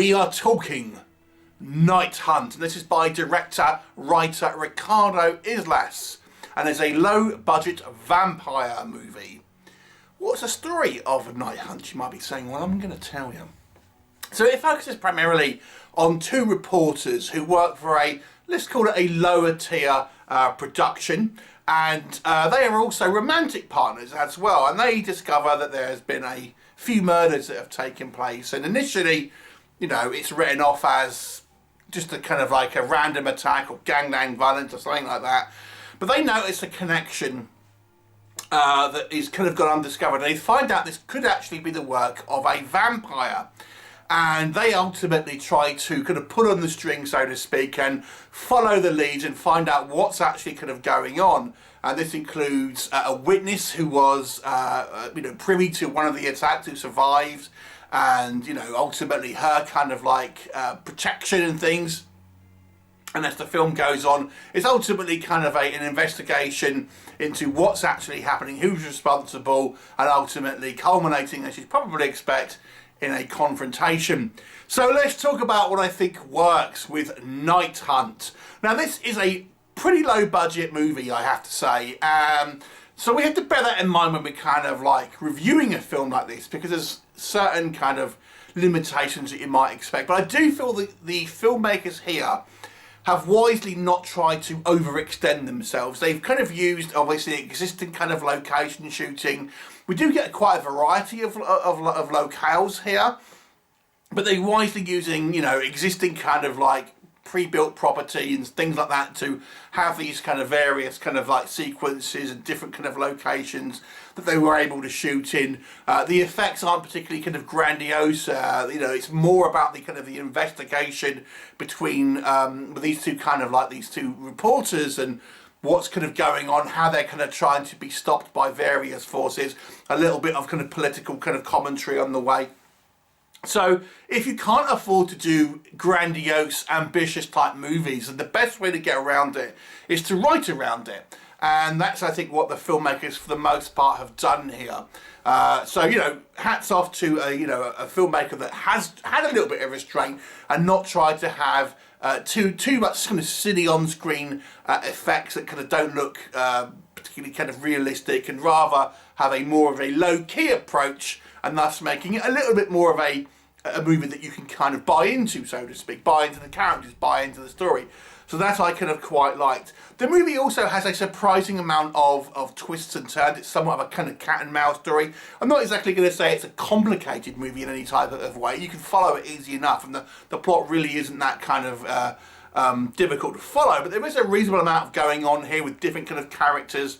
we are talking Night Hunt, and this is by director-writer Ricardo Islas, and is a low-budget vampire movie. What's the story of Night Hunt, you might be saying? Well, I'm going to tell you. So it focuses primarily on two reporters who work for a, let's call it a lower tier production, and they are also romantic partners as well, and they discover that there has been a few murders that have taken place, and initially, you know, it's written off as just a kind of like a random attack or gangland violence or something like that, but they notice a connection that is kind of gone undiscovered. They find out this could actually be the work of a vampire, and they ultimately try to kind of pull on the string, so to speak, and follow the leads and find out what's actually kind of going on. And this includes a witness who was privy to one of the attacks, who survived, and ultimately her kind of like protection and things. And as the film goes on, it's ultimately kind of an investigation into what's actually happening, who's responsible, and ultimately culminating, as you'd probably expect, in a confrontation. So let's talk about what I think works with Night Hunt. Now, this is a pretty low budget movie, I have to say. So we have to bear that in mind when we're kind of like reviewing a film like this, because there's certain kind of limitations that you might expect. But I do feel that the filmmakers here have wisely not tried to overextend themselves. They've kind of used, obviously, existing kind of location shooting. We do get quite a variety of locales here, but they're wisely using, existing kind of like pre-built property and things like that to have these kind of various kind of like sequences and different kind of locations that they were able to shoot in. The effects aren't particularly kind of grandiose. It's more about the kind of the investigation between these two reporters and what's kind of going on, how they're kind of trying to be stopped by various forces, a little bit of kind of political kind of commentary on the way. So if you can't afford to do grandiose, ambitious type movies, then the best way to get around it is to write around it. And that's, I think, what the filmmakers for the most part have done here. So hats off to a filmmaker that has had a little bit of restraint and not tried to have too much kind of silly on-screen effects that kind of don't look particularly kind of realistic, and rather have a more of a low-key approach, and thus making it a little bit more of a movie that you can kind of buy into, so to speak, buy into the characters, buy into the story. So that I kind of quite liked. The movie also has a surprising amount of twists and turns. It's somewhat of a kind of cat and mouse story. I'm not exactly going to say it's a complicated movie in any type of way. You can follow it easy enough, and the plot really isn't that kind of difficult to follow. But there is a reasonable amount of going on here with different kind of characters,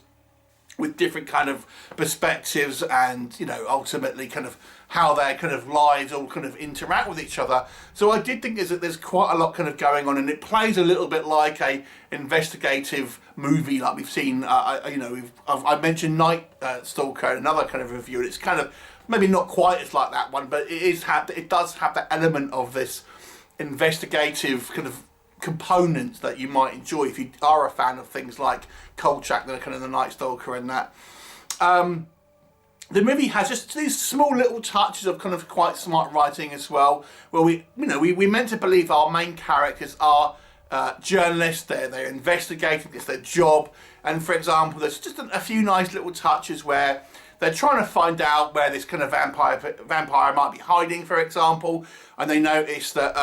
with different kind of perspectives, and ultimately kind of how their kind of lives all kind of interact with each other. So I did think that there's quite a lot kind of going on, and it plays a little bit like a investigative movie like we've seen. I've mentioned Night Stalker in another kind of review, and it's kind of maybe not quite as like that one, but it does have that element of this investigative kind of components that you might enjoy if you are a fan of things like Kolchak, the kind of the Night Stalker and that. The movie has just these small little touches of kind of quite smart writing as well, where we're meant to believe our main characters are journalists. They're investigating, it's their job, and for example, there's just a few nice little touches where they're trying to find out where this kind of vampire might be hiding, for example, and they notice that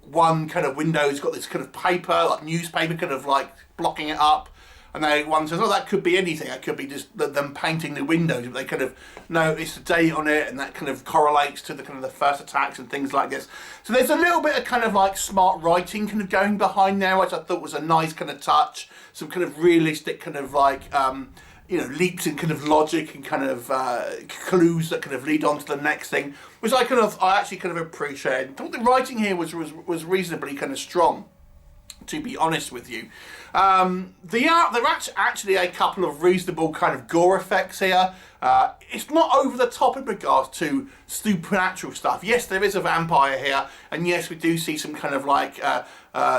one kind of window's got this kind of paper, like newspaper, kind of like blocking it up. And one says, oh, that could be anything. It could be just them painting the windows. But they kind of notice the date on it, and that kind of correlates to the kind of the first attacks and things like this. So there's a little bit of kind of like smart writing kind of going behind there, which I thought was a nice kind of touch. Some kind of realistic kind of like, leaps in kind of logic and kind of clues that kind of lead on to the next thing, which I actually kind of appreciated. I thought the writing here was reasonably kind of strong, to be honest with you. There are actually a couple of reasonable kind of gore effects here. It's not over the top in regards to supernatural stuff. Yes, there is a vampire here, and yes, we do see some kind of like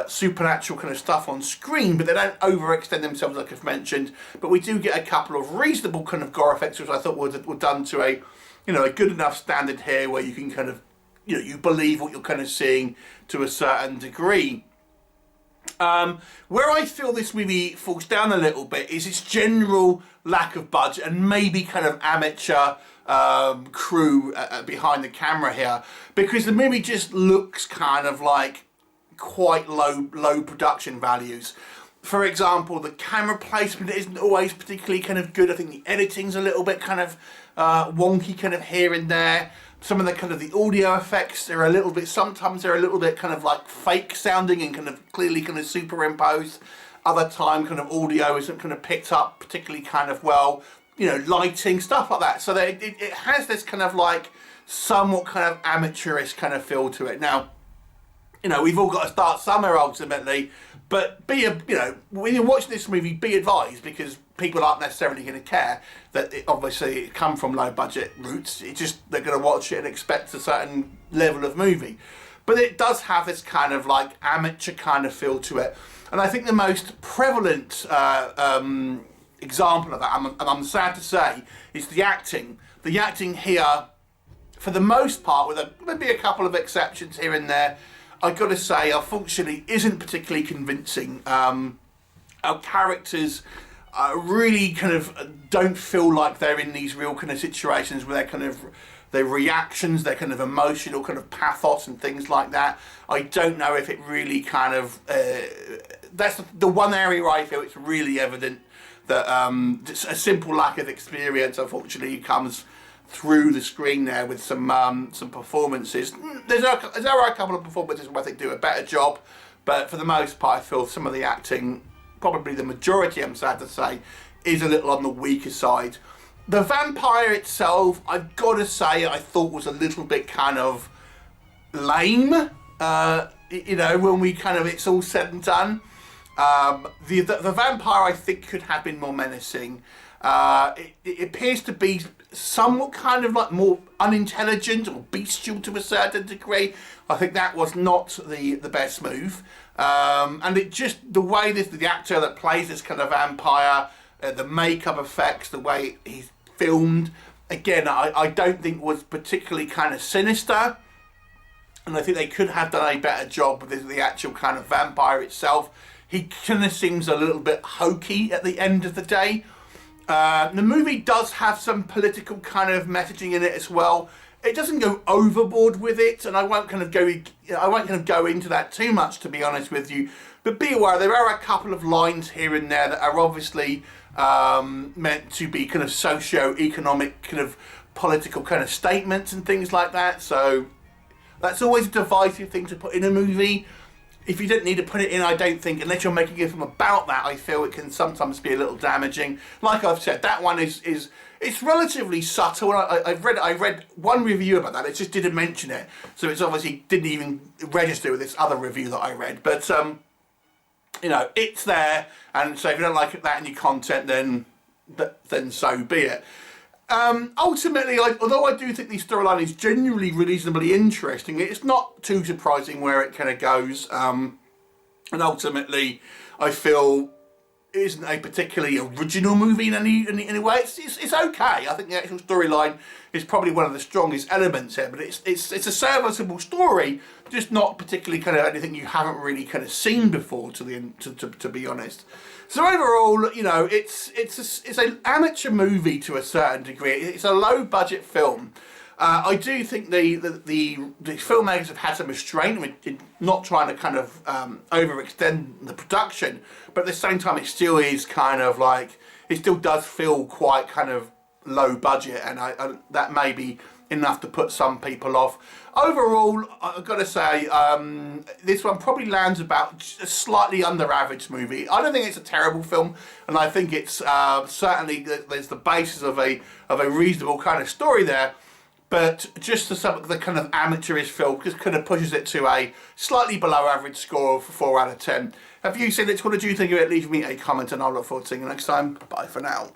supernatural kind of stuff on screen, but they don't overextend themselves like I've mentioned. But we do get a couple of reasonable kind of gore effects, which I thought were done to a good enough standard here, where you can kind of you know, you believe what you're kind of seeing to a certain degree. Where I feel this movie falls down a little bit is its general lack of budget and maybe kind of amateur crew behind the camera here, because the movie just looks kind of like quite low production values. For example, the camera placement isn't always particularly kind of good. I think the editing's a little bit kind of wonky kind of here and there. Some of the kind of the audio effects are a little bit, sometimes they're a little bit kind of like fake sounding and kind of clearly kind of superimposed. Other time kind of audio isn't kind of picked up particularly kind of well, you know, lighting, stuff like that. So that it has this kind of like somewhat kind of amateurish kind of feel to it. Now, you know, we've all got to start somewhere ultimately, but you know, when you're watching this movie, be advised, because people aren't necessarily going to care that obviously it come from low budget roots. It's just they're going to watch it and expect a certain level of movie. But it does have this kind of like amateur kind of feel to it. And I think the most prevalent example of that, and I'm sad to say, is the acting. The acting here, for the most part, with maybe a couple of exceptions here and there, I've got to say, unfortunately, isn't particularly convincing. Our characters really kind of don't feel like they're in these real kind of situations where they're kind of their reactions, their kind of emotional kind of pathos and things like that. I don't know if it really kind of that's the one area where I feel it's really evident that just a simple lack of experience, unfortunately, comes through the screen there with some performances. There are a couple of performances where I think do a better job, but for the most part, I feel some of the acting, probably the majority, I'm sad to say, is a little on the weaker side. The vampire itself, I've got to say, I thought was a little bit kind of lame. You know, when we kind of, it's all said and done. The vampire, I think, could have been more menacing. It appears to be somewhat kind of like more unintelligent or bestial to a certain degree. I think that was not the best move. And it just, the way the actor that plays this kind of vampire, the makeup effects, the way he's filmed, again, I don't think was particularly kind of sinister. And I think they could have done a better job with the actual kind of vampire itself. He kind of seems a little bit hokey at the end of the day. The movie does have some political kind of messaging in it as well. It doesn't go overboard with it, and I won't kind of go into that too much, to be honest with you. But be aware, there are a couple of lines here and there that are obviously meant to be kind of socio-economic kind of political kind of statements and things like that. So that's always a divisive thing to put in a movie. If you don't need to put it in, I don't think, unless you're making a film about that, I feel it can sometimes be a little damaging. Like I've said, that one is it's relatively subtle. I read one review about that. It just didn't mention it, so it's obviously didn't even register with this other review that I read. But you know, it's there, and so if you don't like that in your content, then so be it. Ultimately, although I do think the storyline is genuinely reasonably interesting, it's not too surprising where it kind of goes. And ultimately, I feel it isn't a particularly original movie in any way. It's okay. I think the actual storyline is probably one of the strongest elements here, but it's a serviceable story, just not particularly kind of anything you haven't really kind of seen before, to be honest. So overall, you know, it's an amateur movie to a certain degree. It's a low budget film. I do think the filmmakers have had some restraint in not trying to kind of overextend the production, but at the same time it still is kind of like, it still does feel quite kind of low budget, and that may be enough to put some people off. Overall, I've got to say, this one probably lands about a slightly under average movie. I don't think it's a terrible film, and I think it's certainly there's the basis of a reasonable kind of story there. But just the kind of amateurish film just kind of pushes it to a slightly below average score of 4 out of 10. Have you seen it? What did you think of it? Leave me a comment and I'll look forward to seeing you next time. Bye for now.